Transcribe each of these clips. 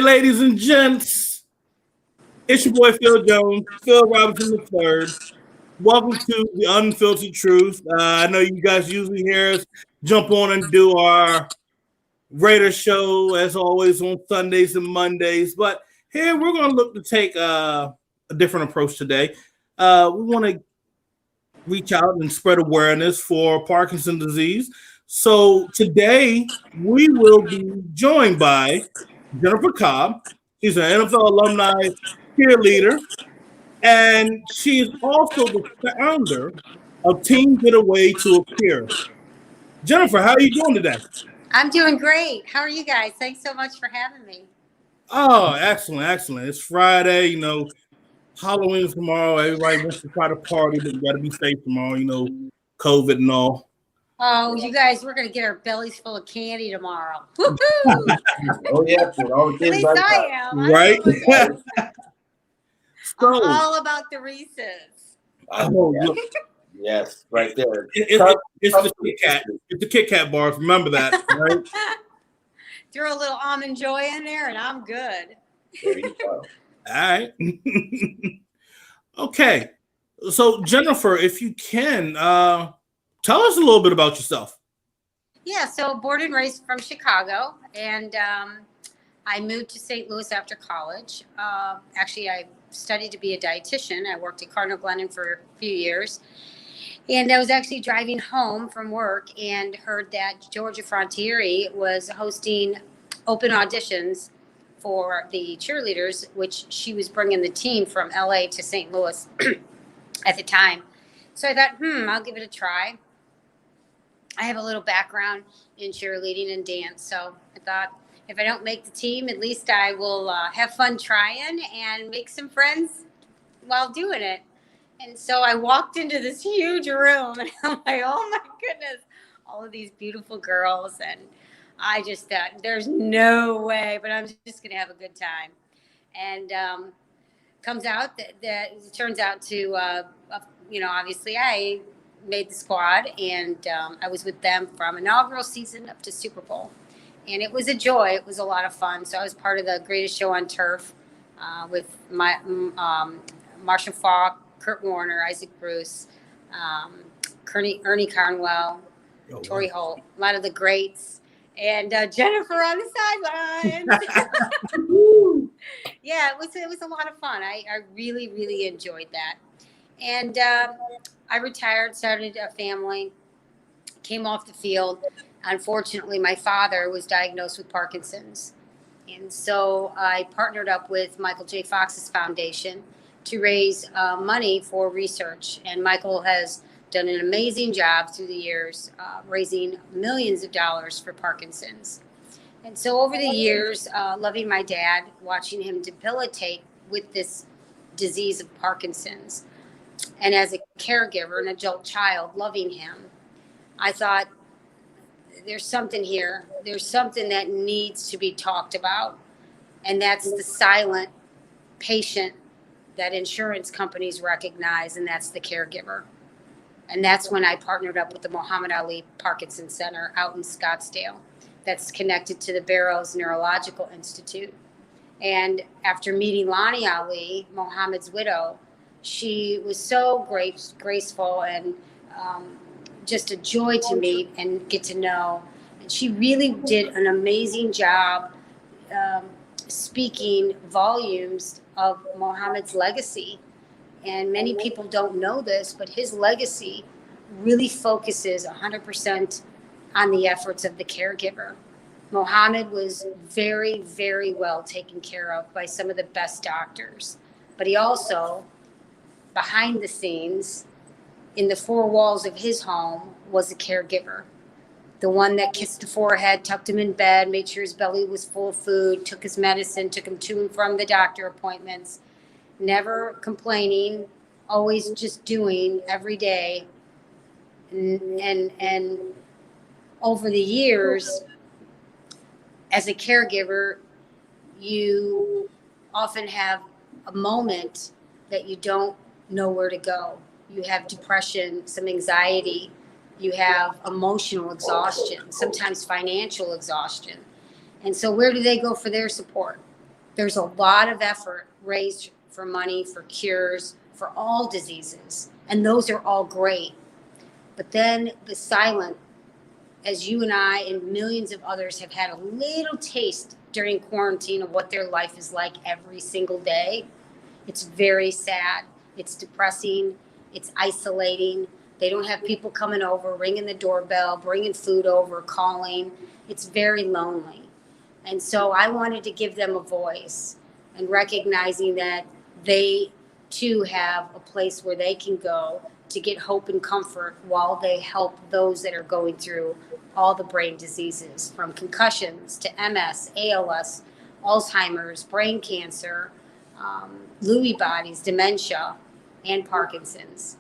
ladies and gents, it's your boy Phil Jones, Phil Robinson III. Welcome to the Unfiltered Truth. I know you guys usually hear us jump on and do our Raider show, as always, on Sundays and Mondays. But here we're going to look to take a different approach today. We want to reach out and spread awareness for Parkinson's disease. So today we will be joined by Jennifer Cobb. She's an NFL alumni cheerleader, and she is also the founder of Team Getaway to Appear. Jennifer, how are you doing today? I'm doing great. How are you guys? Thanks so much for having me. Oh, excellent, excellent. It's Friday, Halloween's tomorrow. Everybody wants to try to party, but you got to be safe tomorrow, COVID and all. Oh, you guys, we're going to get our bellies full of candy tomorrow. Oh, yeah. At least I am. Right? I'm all about the Reese's. Oh, look. Yes, right there. It's the Kit Kat. It's the Kit Kat bars. Remember that, right? Throw a little almond joy in there, and I'm good. There you go. All right. Okay. So, Jennifer, if you can, tell us a little bit about yourself. Yeah, so born and raised from Chicago, and I moved to St. Louis after college. Actually, I studied to be a dietitian. I worked at Cardinal Glennon for a few years. And I was actually driving home from work and heard that Georgia Frontiere was hosting open auditions for the cheerleaders, which she was bringing the team from LA to St. Louis at the time. So I thought, I'll give it a try. I have a little background in cheerleading and dance, so I thought if I don't make the team, at least I will have fun trying and make some friends while doing it. And so I walked into this huge room, and I'm like, oh my goodness, all of these beautiful girls. And I just thought, there's no way, but I'm just going to have a good time. And comes out that it turns out to, obviously I made the squad, and I was with them from inaugural season up to Super Bowl. And it was a joy. It was a lot of fun. So I was part of the greatest show on turf with my Marshall Falk, Kurt Warner, Isaac Bruce, Ernie Carnwell, Torrey Holt, a lot of the greats, and Jennifer on the sidelines. Yeah, it was a lot of fun. I really, really enjoyed that. And I retired, started a family, came off the field. Unfortunately, my father was diagnosed with Parkinson's. And so I partnered up with Michael J. Fox's foundation to raise money for research. And Michael has done an amazing job through the years, raising millions of dollars for Parkinson's. And so over the years, loving my dad, watching him debilitate with this disease of Parkinson's, and as a caregiver, an adult child, loving him, I thought, there's something here. There's something that needs to be talked about. And that's the silent patient that insurance companies recognize, and that's the caregiver. And that's when I partnered up with the Muhammad Ali Parkinson Center out in Scottsdale that's connected to the Barrows Neurological Institute. And after meeting Lonnie Ali, Muhammad's widow, she was so graceful and just a joy to meet and get to know. And she really did an amazing job speaking volumes of Muhammad's legacy. And many people don't know this, but his legacy really focuses 100% on the efforts of the caregiver. Muhammad was very, very well taken care of by some of the best doctors. But he also, behind the scenes, in the four walls of his home, was a caregiver. The one that kissed the forehead, tucked him in bed, made sure his belly was full of food, took his medicine, took him to and from the doctor appointments, never complaining, always just doing every day. And over the years, as a caregiver, you often have a moment that you don't know where to go. You have depression, some anxiety, you have emotional exhaustion, sometimes financial exhaustion. And so where do they go for their support? There's a lot of effort raised for money for cures for all diseases, and those are all great. But then the silent, as you and I and millions of others have had a little taste during quarantine of what their life is like every single day, it's very sad. It's depressing. It's isolating. They don't have people coming over, ringing the doorbell, bringing food over, calling. It's very lonely. And so I wanted to give them a voice, and recognizing that they too have a place where they can go to get hope and comfort while they help those that are going through all the brain diseases, from concussions to MS, ALS, Alzheimer's, brain cancer, Lewy bodies, dementia, and Parkinson's.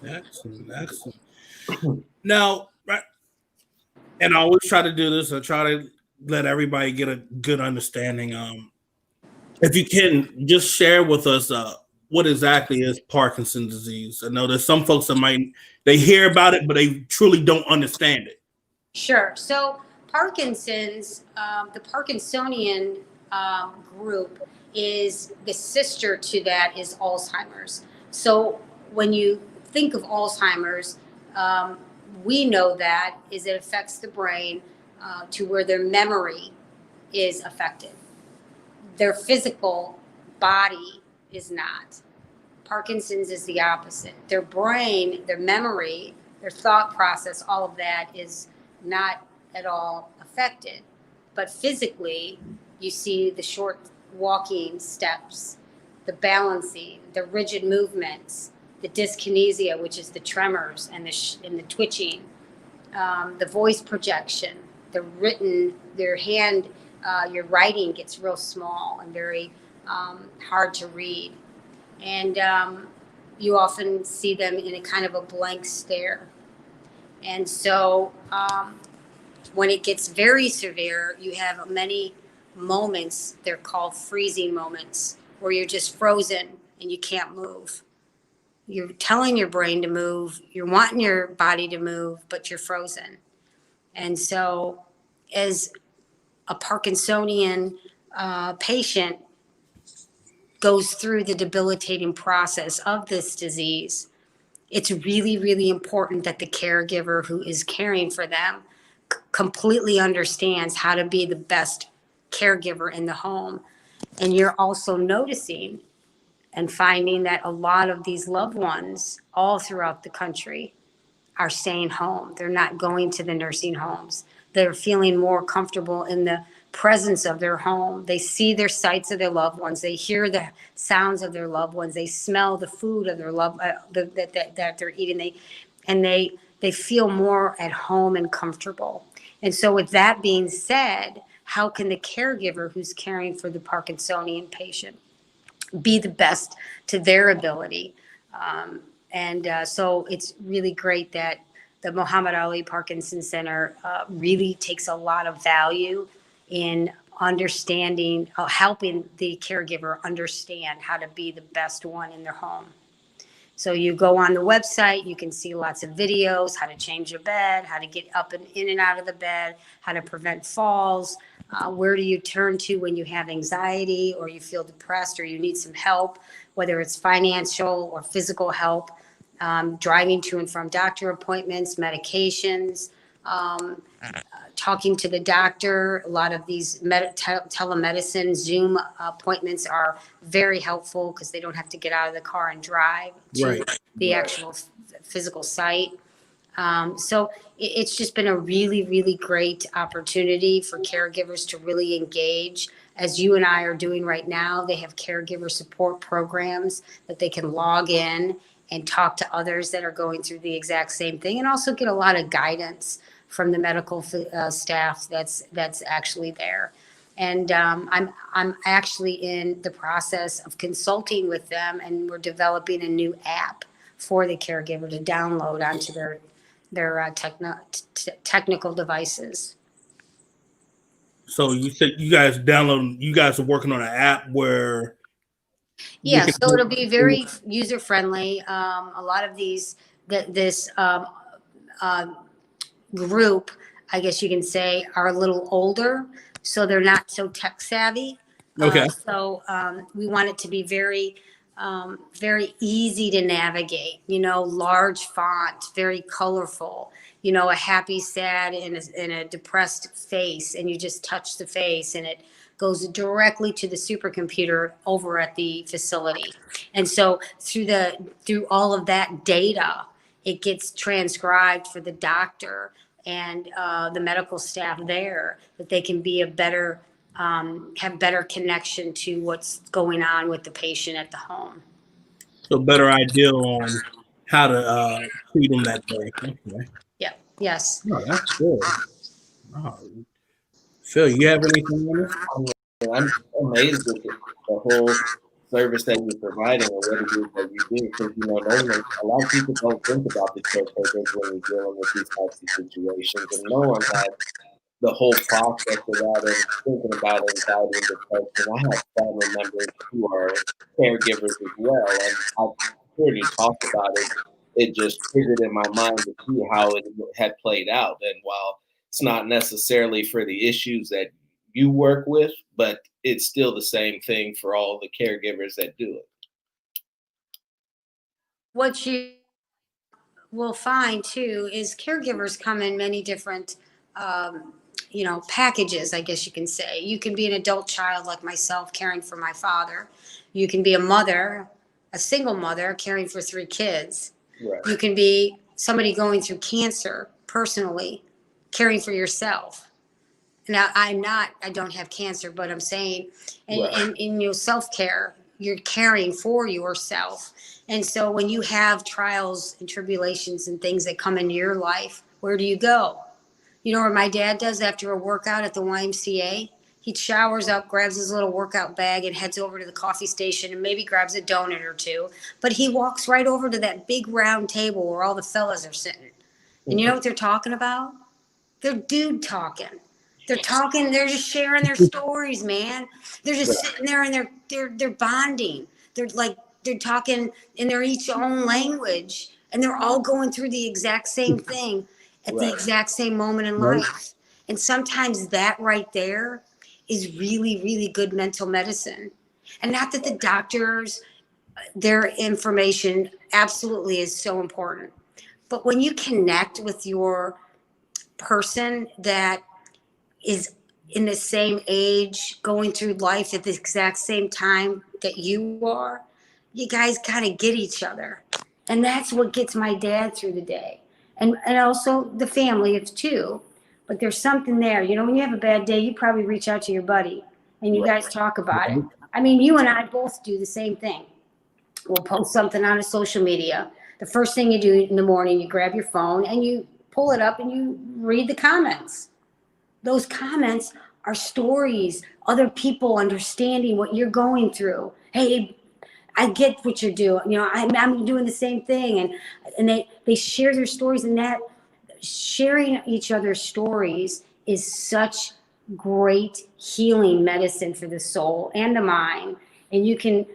Excellent, excellent. Now, right, and I always try to do this. I try to let everybody get a good understanding. If you can, just share with us what exactly is Parkinson's disease. I know there's some folks that they hear about it, but they truly don't understand it. Sure. So Parkinson's, the Parkinsonian group is the sister to that is Alzheimer's. So when you think of Alzheimer's, we know that is it affects the brain to where their memory is affected. Their physical body is not. Parkinson's is the opposite. Their brain, their memory, their thought process, all of that is not at all affected. But physically, you see the short walking steps, the balancing, the rigid movements, the dyskinesia, which is the tremors and the twitching, the voice projection, their hand, your writing gets real small and very hard to read. And you often see them in a kind of a blank stare. And so when it gets very severe, you have many moments, they're called freezing moments, where you're just frozen and you can't move. You're telling your brain to move, you're wanting your body to move, but you're frozen. And so as a Parkinsonian patient goes through the debilitating process of this disease, it's really, really important that the caregiver who is caring for them completely understands how to be the best caregiver in the home. And you're also noticing and finding that a lot of these loved ones all throughout the country are staying home. They're not going to the nursing homes. They're feeling more comfortable in the presence of their home. They see their sights of their loved ones. They hear the sounds of their loved ones. They smell the food of their that they're eating. They feel more at home and comfortable. And so with that being said, how can the caregiver who's caring for the Parkinsonian patient be the best to their ability? So it's really great that the Muhammad Ali Parkinson Center really takes a lot of value in understanding, helping the caregiver understand how to be the best one in their home. So you go on the website, you can see lots of videos, how to change your bed, how to get up and in and out of the bed, how to prevent falls, where do you turn to when you have anxiety or you feel depressed or you need some help, whether it's financial or physical help, driving to and from doctor appointments, medications, talking to the doctor. A lot of these telemedicine Zoom appointments are very helpful because they don't have to get out of the car and drive to the actual physical site. So it's just been a really, really great opportunity for caregivers to really engage. As you and I are doing right now, they have caregiver support programs that they can log in and talk to others that are going through the exact same thing, and also get a lot of guidance from the medical staff that's actually there. And I'm actually in the process of consulting with them, and we're developing a new app for the caregiver to download onto their technical devices. So you said you guys are working on an app where. Yeah, so it'll be very user friendly. A lot of this group, I guess you can say, are a little older, so they're not so tech savvy. Okay. We want it to be very, very easy to navigate, large font, very colorful, a happy, sad, and a depressed face, and you just touch the face and it goes directly to the supercomputer over at the facility. And so through all of that data, it gets transcribed for the doctor and the medical staff there, that they can be have better connection to what's going on with the patient at the home. So better idea on how to treat them that day. Okay. Yeah. Yes. Oh, that's good. Oh. Phil, you have anything on this? I'm amazed at the whole service that you're providing and what it is that you do. Because, normally a lot of people don't think about the caregivers when you're dealing with these types of situations. And no one has the whole process of that and thinking about anxiety and depression. I have family members who are caregivers as well. And I've heard you talk about it. It just triggered in my mind to see how it had played out. And while it's not necessarily for the issues that you work with, but it's still the same thing for all the caregivers that do it. What you will find too is caregivers come in many different, packages, I guess you can say. You can be an adult child like myself, caring for my father. You can be a mother, a single mother, caring for 3 kids. Right. You can be somebody going through cancer personally, caring for yourself. Now, I don't have cancer, but I'm saying, and in your self-care, you're caring for yourself. And so when you have trials and tribulations and things that come into your life, where do you go? You know what my dad does after a workout at the YMCA? He showers up, grabs his little workout bag, and heads over to the coffee station and maybe grabs a donut or 2. But he walks right over to that big round table where all the fellas are sitting. And you know what they're talking about? They're dude talking. They're talking, they're just sharing their stories, man. They're just sitting there and they're bonding. They're talking in their each own language, and they're all going through the exact same thing at the exact same moment in life. And sometimes that right there is really, really good mental medicine. And not that the doctors, their information absolutely is so important. But when you connect with your person that is in the same age, going through life at the exact same time that you are, you guys kind of get each other. And that's what gets my dad through the day. And also the family, it's too. But there's something there. When you have a bad day, you probably reach out to your buddy and you guys talk about it. I mean, you and I both do the same thing. We'll post something on a social media. The first thing you do in the morning, you grab your phone and you pull it up and you read the comments. Those comments are stories, other people understanding what you're going through. Hey, I get what you're doing. I'm doing the same thing. And they share their stories, and that sharing each other's stories is such great healing medicine for the soul and the mind. And you can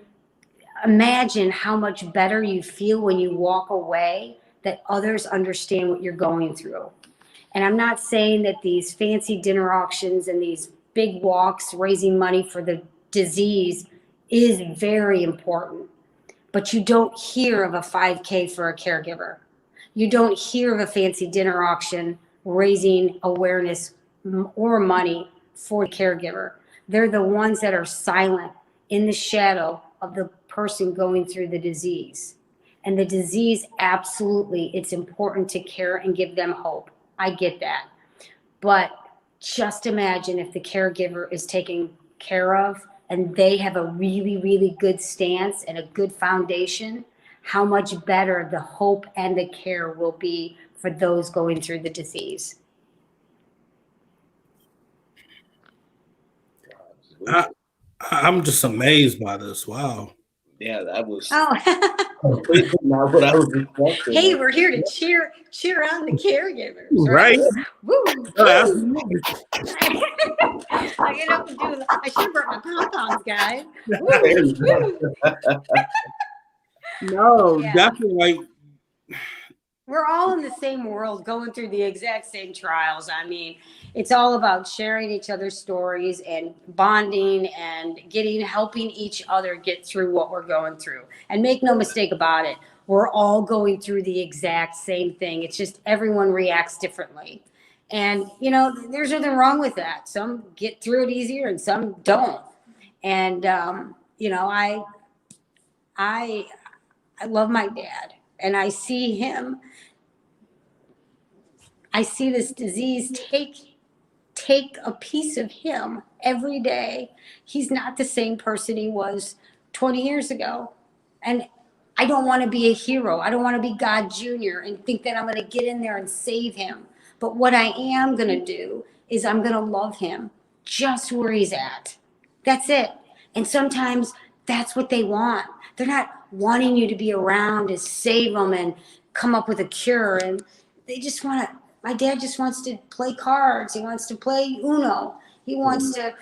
imagine how much better you feel when you walk away, that others understand what you're going through. And I'm not saying that these fancy dinner auctions and these big walks raising money for the disease is very important. But you don't hear of a 5K for a caregiver. You don't hear of a fancy dinner auction raising awareness or money for the caregiver. They're the ones that are silent in the shadow of the person going through the disease. And the disease, absolutely, it's important to care and give them hope. I get that. But just imagine if the caregiver is taken care of and they have a really, really good stance and a good foundation, how much better the hope and the care will be for those going through the disease. I'm just amazed by this. Wow. Yeah, that was completely not what I was expecting. Hey, we're here to cheer on the caregivers, right? Woo! Absolutely. I get up and do. I should have brought my pom-poms, guys. No, Yeah. definitely. we're all in the same world going through the exact same trials. I mean, it's all about sharing each other's stories and bonding and helping each other get through what we're going through. And make no mistake about it, we're all going through the exact same thing. It's just everyone reacts differently. And, you know, there's nothing wrong with that. Some get through it easier and some don't. And, you know, I love my dad, and I see him. I see this disease take a piece of him every day. He's not the same person he was 20 years ago. And I don't want to be a hero. I don't want to be God Jr. and think that I'm going to get in there and save him. But what I am going to do is I'm going to love him just where he's at. That's it. And sometimes that's what they want. They're not wanting you to be around to save them and come up with a cure. And they just want to, my dad just wants to play cards. He wants to play Uno. He wants to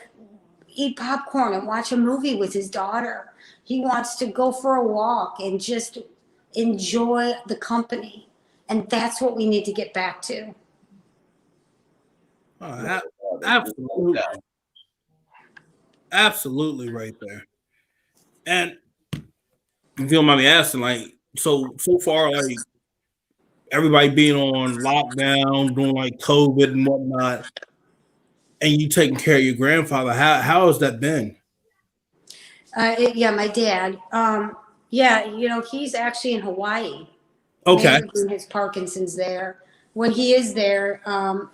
eat popcorn and watch a movie with his daughter. He wants to go for a walk and just enjoy the company. And that's what we need to get back to. Absolutely. Absolutely right there. And if you don't mind me asking, like, so far, like, everybody being on lockdown, doing like COVID and whatnot, and you taking care of your grandfather, how has that been? Yeah, my dad. Yeah, you know, he's actually in Hawaii. Okay. Managing his Parkinson's there. When he is there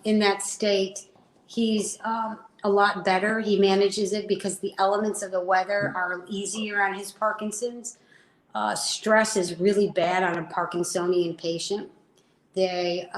in that state, he's a lot better. He manages it because the elements of the weather are easier on his Parkinson's. Stress is really bad on a Parkinsonian patient. They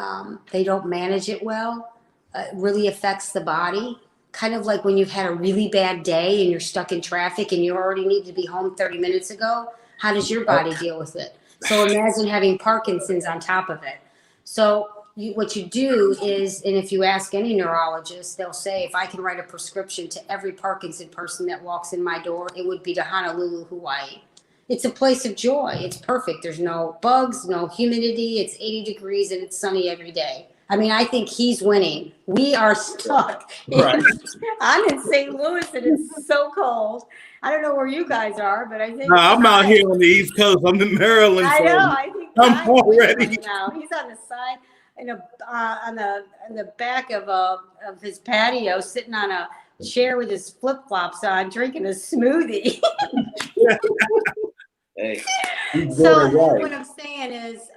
don't manage it well. It really affects the body. Kind of like when you've had a really bad day and you're stuck in traffic and you already need to be home 30 minutes ago. How does your body deal with it? So imagine having Parkinson's on top of it. So what you do is, and if you ask any neurologist, they'll say, if I can write a prescription to every Parkinson person that walks in my door, it would be to Honolulu, Hawaii. It's a place of joy. It's perfect. There's no bugs, no humidity. It's 80 degrees and it's sunny every day. I mean, I think he's winning. We are stuck. Right. I'm in St. Louis and it's so cold. I don't know where you guys are, but I think I'm out here on the East Coast. I'm in Maryland. I So know. I think I'm already right now. He's on the side, on the back of his patio, sitting on a chair with his flip flops on, drinking a smoothie. Hey, So what I'm saying is,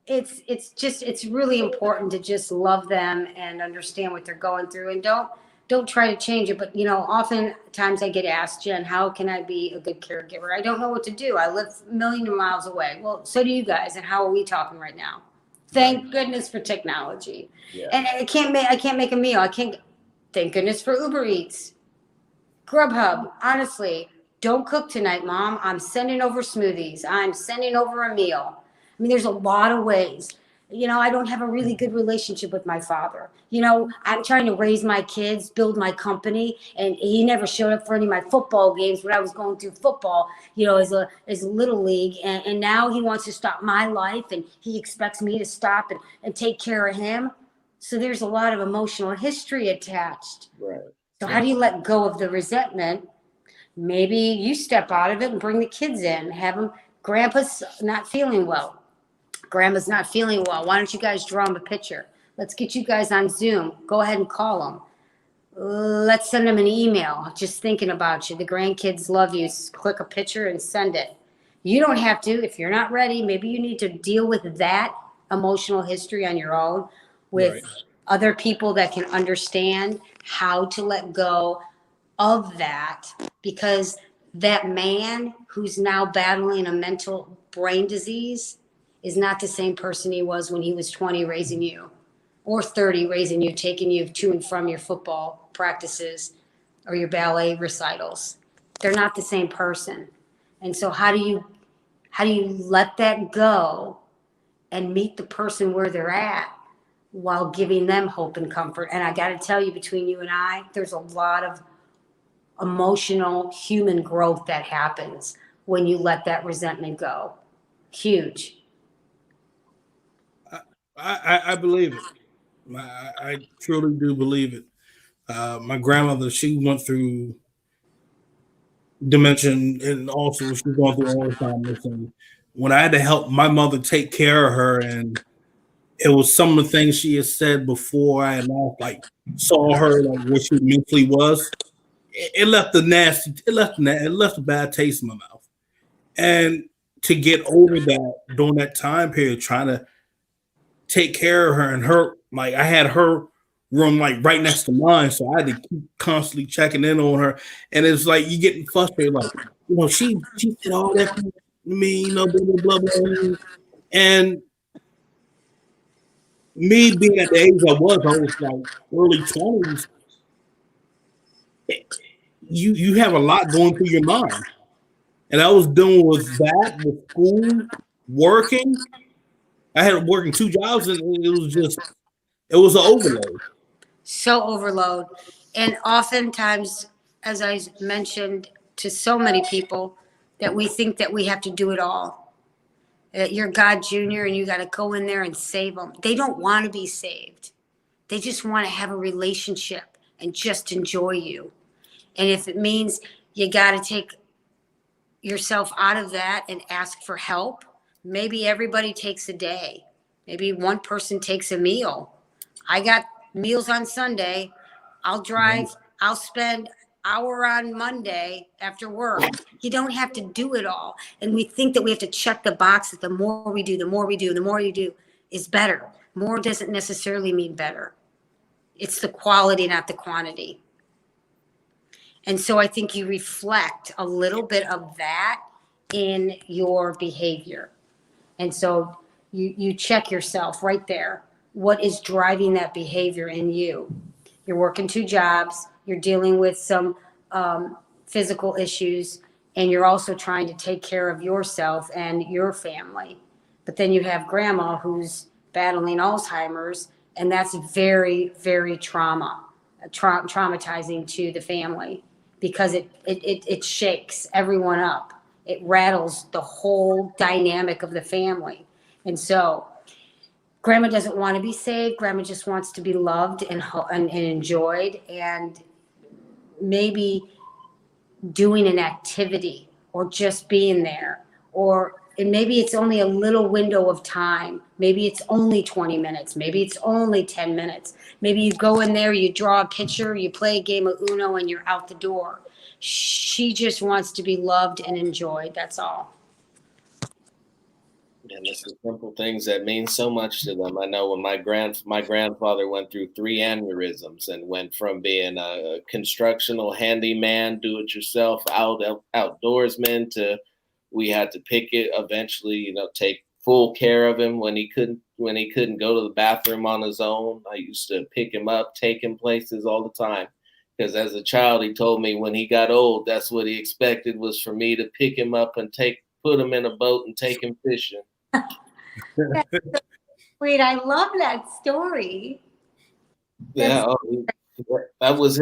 it's really important to just love them and understand what they're going through, and don't try to change it. But, you know, oftentimes I get asked, Jen, how can I be a good caregiver? I don't know what to do. I live a million miles away. Well, so do you guys. And how are we talking right now? Thank goodness for technology. Yeah. And I can't make a meal. Thank goodness for Uber Eats, Grubhub. Honestly, don't cook tonight, Mom. I'm sending over smoothies. I'm sending over a meal. I mean, there's a lot of ways. You know, I don't have a really good relationship with my father. You know, I'm trying to raise my kids, build my company, and he never showed up for any of my football games when I was going through football, you know, as a little league. And now he wants to stop my life, and he expects me to stop and take care of him. So there's a lot of emotional history attached. Right. So how do you let go of the resentment? Maybe you step out of it and bring the kids in. Have them, Grandpa's not feeling well. Grandma's not feeling well. Why don't you guys draw him a picture? Let's get you guys on Zoom. Go ahead and call them. Let's send them an email. Just thinking about you. The grandkids love you. Click a picture and send it. You don't have to. If you're not ready, maybe you need to deal with that emotional history on your own with other people that can understand how to let go of that, because that man who's now battling a mental brain disease is not the same person he was when he was 20 raising you, or 30 raising you, taking you to and from your football practices or your ballet recitals. They're not the same person. And so how do you let that go and meet the person where they're at while giving them hope and comfort? And I got to tell you, between you and I, there's a lot of emotional human growth that happens when you let that resentment go. Huge. I believe it. I truly do believe it. My grandmother, she went through dementia, and also she's going through Alzheimer's. And when I had to help my mother take care of her, and it was some of the things she had said before I had last, like saw her like where she mentally was. It left a nasty. It left a bad taste in my mouth. And to get over that during that time period, trying to take care of her, and her, like, I had her room like right next to mine, so I had to keep constantly checking in on her. And it's like you getting frustrated, like, she did all that to me, blah blah blah blah. And me being at the age I was like early 20s. You have a lot going through your mind, and I was dealing with that, with school, working. I had working 2 jobs, and it was an overload. So overload. And oftentimes, as I mentioned to so many people, that we think that we have to do it all. That you're God Jr. and you got to go in there and save them. They don't want to be saved. They just want to have a relationship and just enjoy you. And if it means you got to take yourself out of that and ask for help, maybe everybody takes a day. Maybe one person takes a meal. I got meals on Sunday. I'll drive. I'll spend hour on Monday after work. You don't have to do it all. And we think that we have to check the box that the more we do, the more we do, the more you do is better. More doesn't necessarily mean better. It's the quality, not the quantity. And so I think you reflect a little bit of that in your behavior. And so you check yourself right there. What is driving that behavior in you? You're working 2 jobs, you're dealing with some physical issues, and you're also trying to take care of yourself and your family. But then you have grandma who's battling Alzheimer's, and that's very, very traumatizing to the family, because it shakes everyone up. It rattles the whole dynamic of the family. And so grandma doesn't want to be saved. Grandma just wants to be loved and enjoyed, and maybe doing an activity or just being there, and maybe it's only a little window of time. Maybe it's only 20 minutes. Maybe it's only 10 minutes. Maybe you go in there, you draw a picture, you play a game of Uno, and you're out the door. She just wants to be loved and enjoyed. That's all. And it's the simple things that mean so much to them. I know when my grandfather went through 3 aneurysms and went from being a constructional handyman, do-it-yourself, outdoorsman, to we had to pick it eventually, take full care of him when he couldn't go to the bathroom on his own. I used to pick him up, take him places all the time. Because as a child, he told me when he got old, that's what he expected, was for me to pick him up and put him in a boat and take him fishing. Wait, I love that story. Yeah, that was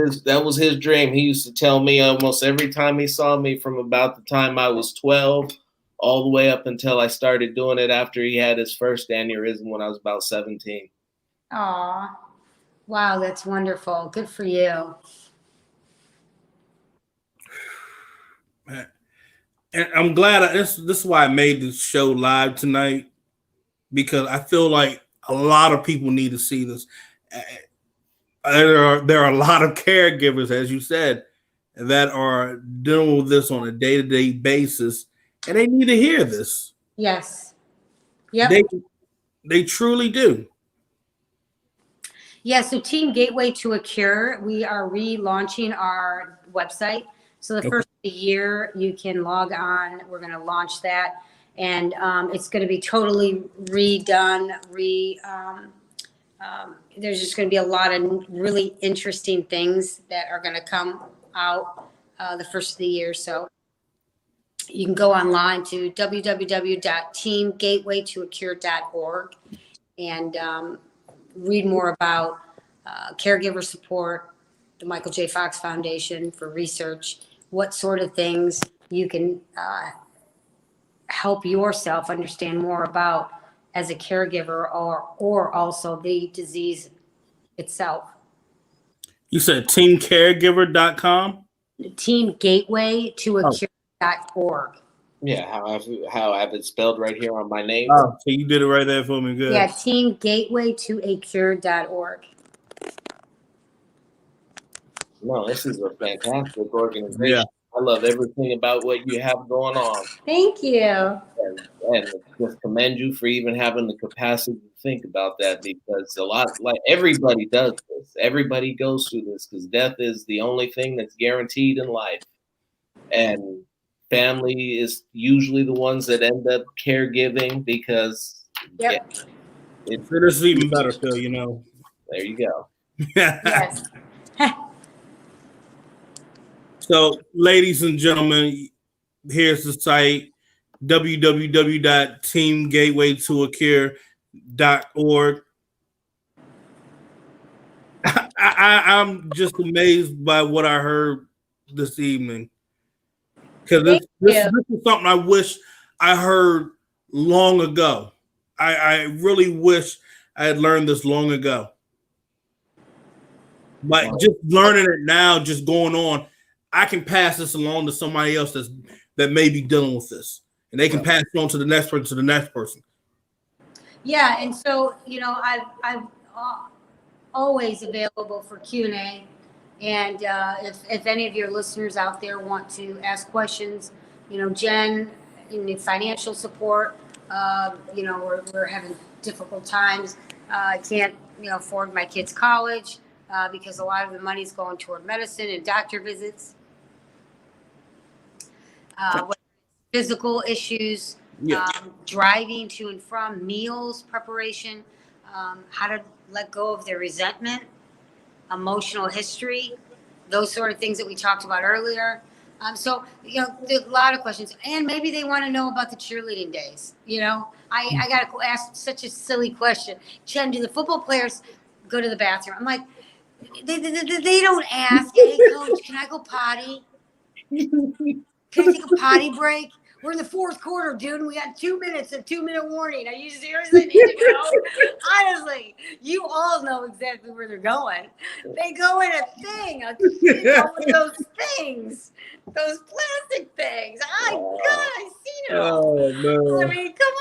his dream. He used to tell me almost every time he saw me, from about the time I was 12 all the way up until I started doing it after he had his first aneurysm when I was about 17. Aw, wow, that's wonderful. Good for you. And I'm glad this is why I made this show live tonight, because I feel like a lot of people need to see this. There are a lot of caregivers, as you said, that are dealing with this on a day-to-day basis, and they need to hear this. Yes. Yep. They truly do. Yeah, so Team Gateway to a Cure, we are relaunching our website. So the first of the year, you can log on. We're going to launch that, and it's going to be totally redone. There's just going to be a lot of really interesting things that are going to come out the first of the year. So you can go online to www.teamgatewaytoacure.org and read more about caregiver support, the Michael J. Fox Foundation for research, what sort of things you can help yourself understand more about as a caregiver or also the disease itself. You said teamcaregiver.com? Team Gateway to a Cure.org. Yeah, how I have it spelled right here on my name. Oh, so you did it right there for me. Good. Yeah, Team Gateway to a Cure.org. No, this is a fantastic organization. Yeah. I love everything about what you have going on. Thank you. And just commend you for even having the capacity to think about that, because like everybody does this. Everybody goes through this because death is the only thing that's guaranteed in life. And family is usually the ones that end up caregiving because Yep. This is even better, Phil, you know. There you go. Yes. So, ladies and gentlemen, here's the site, www.teamgatewaytoacure.org. I'm just amazed by what I heard this evening. Because this is something I wish I heard long ago. I really wish I had learned this long ago. But just learning it now, just going on, I can pass this along to somebody else that may be dealing with this. And they can pass it on to the next person, to the next person. Yeah, and so, you know, I'm always available for Q&A. And if any of your listeners out there want to ask questions, you know, Jen, you need financial support. You know, we're having difficult times. I can't, you know, afford my kids' college because a lot of the money's going toward medicine and doctor visits. Physical issues, driving to and from, meals preparation, how to let go of their resentment, emotional history, those sort of things that we talked about earlier. So, you know, there's a lot of questions. And maybe they want to know about the cheerleading days. You know, I got to ask such a silly question. Jen, do the football players go to the bathroom? I'm like, they don't ask, hey, coach, can I go potty? Can I take a potty break? We're in the fourth quarter, dude. And we got 2 minutes, a 2 minute warning. Are you seriously need to go? Honestly, you all know exactly where they're going. They go in a thing, those things, those plastic things. God, I've seen it all. Oh, no. I mean, come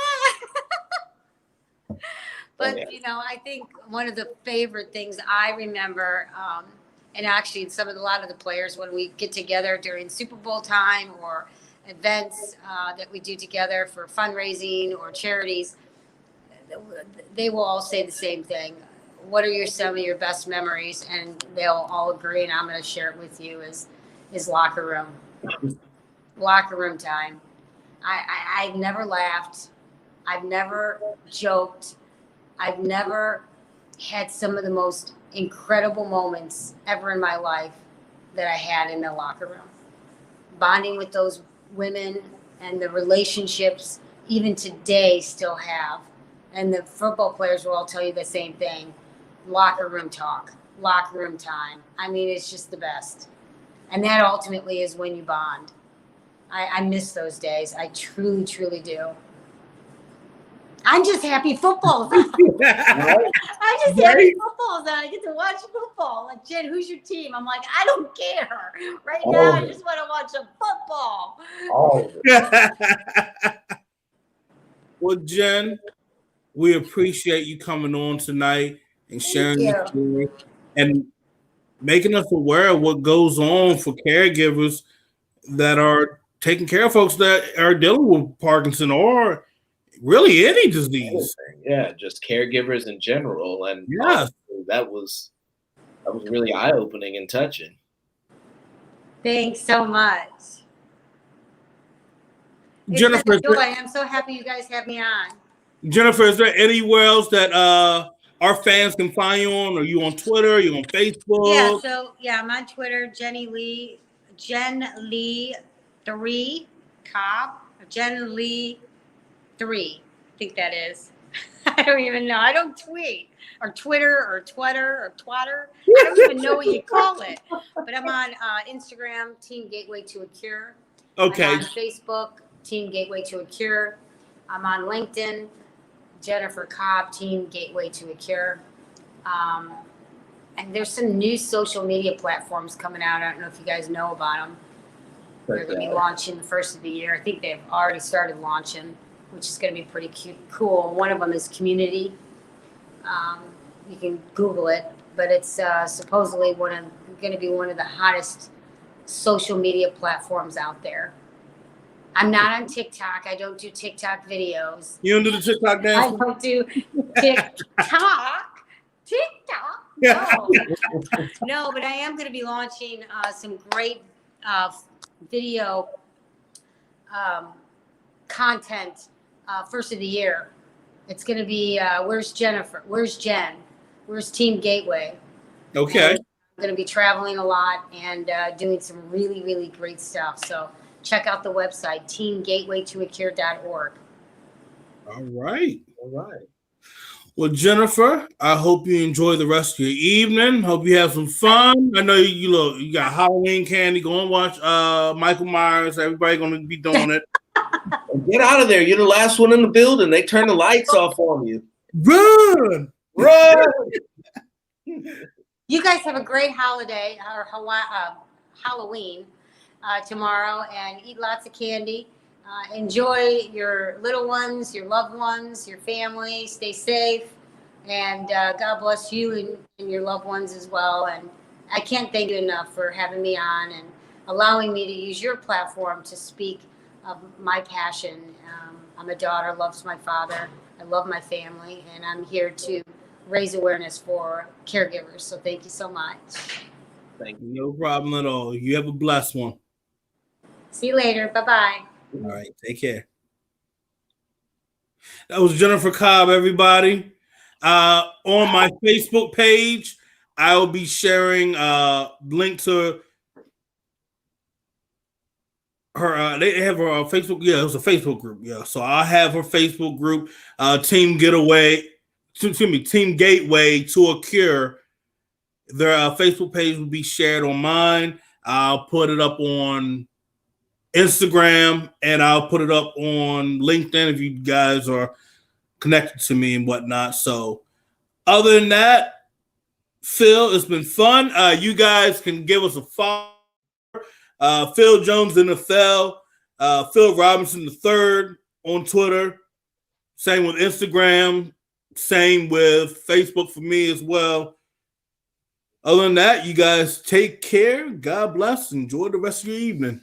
on. But, you know, I think one of the favorite things I remember, and actually a lot of the players, when we get together during Super Bowl time or events that we do together for fundraising or charities, they will all say the same thing. What are some of your best memories? And they'll all agree, and I'm going to share it with you, is locker room. Locker room time. I've never laughed. I've never joked. I've never had some of the most incredible moments ever in my life that I had in the locker room. Bonding with those women and the relationships even today still have. And the football players will all tell you the same thing. Locker room talk, locker room time. I mean, it's just the best. And that ultimately is when you bond. I miss those days. I truly, truly do. I'm just happy football's on. I'm just happy football's on. I get to watch football. Like, Jen, who's your team? I'm like, I don't care. Right now, I just want to watch some football. Well, Jen, we appreciate you coming on tonight and sharing your story and making us aware of what goes on for caregivers that are taking care of folks that are dealing with Parkinson or really any disease. Yeah, just caregivers in general. And that was really eye-opening and touching. Thanks so much. Jennifer, I'm so happy you guys have me on. Jennifer, is there anywhere else that our fans can find you on? Are you on Twitter? Are you on Facebook? Yeah, I'm on Twitter, Jen Lee 3 Cobb, Jen Lee 3. I think that is. I don't even know. I don't tweet or Twitter or Twatter. I don't even know what you call it. But I'm on Instagram, Team Gateway to a Cure. Okay. I'm on Facebook, Team Gateway to a Cure. I'm on LinkedIn, Jennifer Cobb, Team Gateway to a Cure. And there's some new social media platforms coming out. I don't know if you guys know about them. They're going to be launching the first of the year. I think they've already started launching, which is going to be pretty cool. One of them is Community. You can Google it, but it's supposedly going to be one of the hottest social media platforms out there. I'm not on TikTok. I don't do TikTok videos. You don't do the TikTok dance? I don't do TikTok. No. No, but I am going to be launching some great video content first of the year. It's going to be Where's Jennifer? Where's Jen? Where's Team Gateway? Okay. And I'm going to be traveling a lot and doing some really, really great stuff. So check out the website, teamgatewaytoacure.org. All right. All right. Well, Jennifer, I hope you enjoy the rest of your evening. Hope you have some fun. I know you got Halloween candy. Go and watch Michael Myers. Everybody going to be doing it. Get out of there. You're the last one in the building. They turn the lights off on you. Run! Run! You guys have a great holiday or Halloween tomorrow, and eat lots of candy. Enjoy your little ones, your loved ones, your family. Stay safe, and God bless you and your loved ones as well. And I can't thank you enough for having me on and allowing me to use your platform to speak of my passion. I'm a daughter, loves my father. I love my family, and I'm here to raise awareness for caregivers. So thank you so much. Thank you. No problem at all. You have a blessed one. See you later. Bye-bye. All right. Take care. That was Jennifer Cobb, everybody. On my Facebook page, I will be sharing a link to her. They have her Facebook. Yeah, it was a Facebook group. Yeah. So I'll have her Facebook group, Team Gateway to a Cure. Their Facebook page will be shared on mine. I'll put it up on Instagram, and I'll put it up on LinkedIn if you guys are connected to me and whatnot. So other than that, Phil, it's been fun. You guys can give us a follow. Phil Jones NFL, Phil Robinson III on Twitter. Same with Instagram. Same with Facebook for me as well. Other than that, you guys take care. God bless. Enjoy the rest of your evening.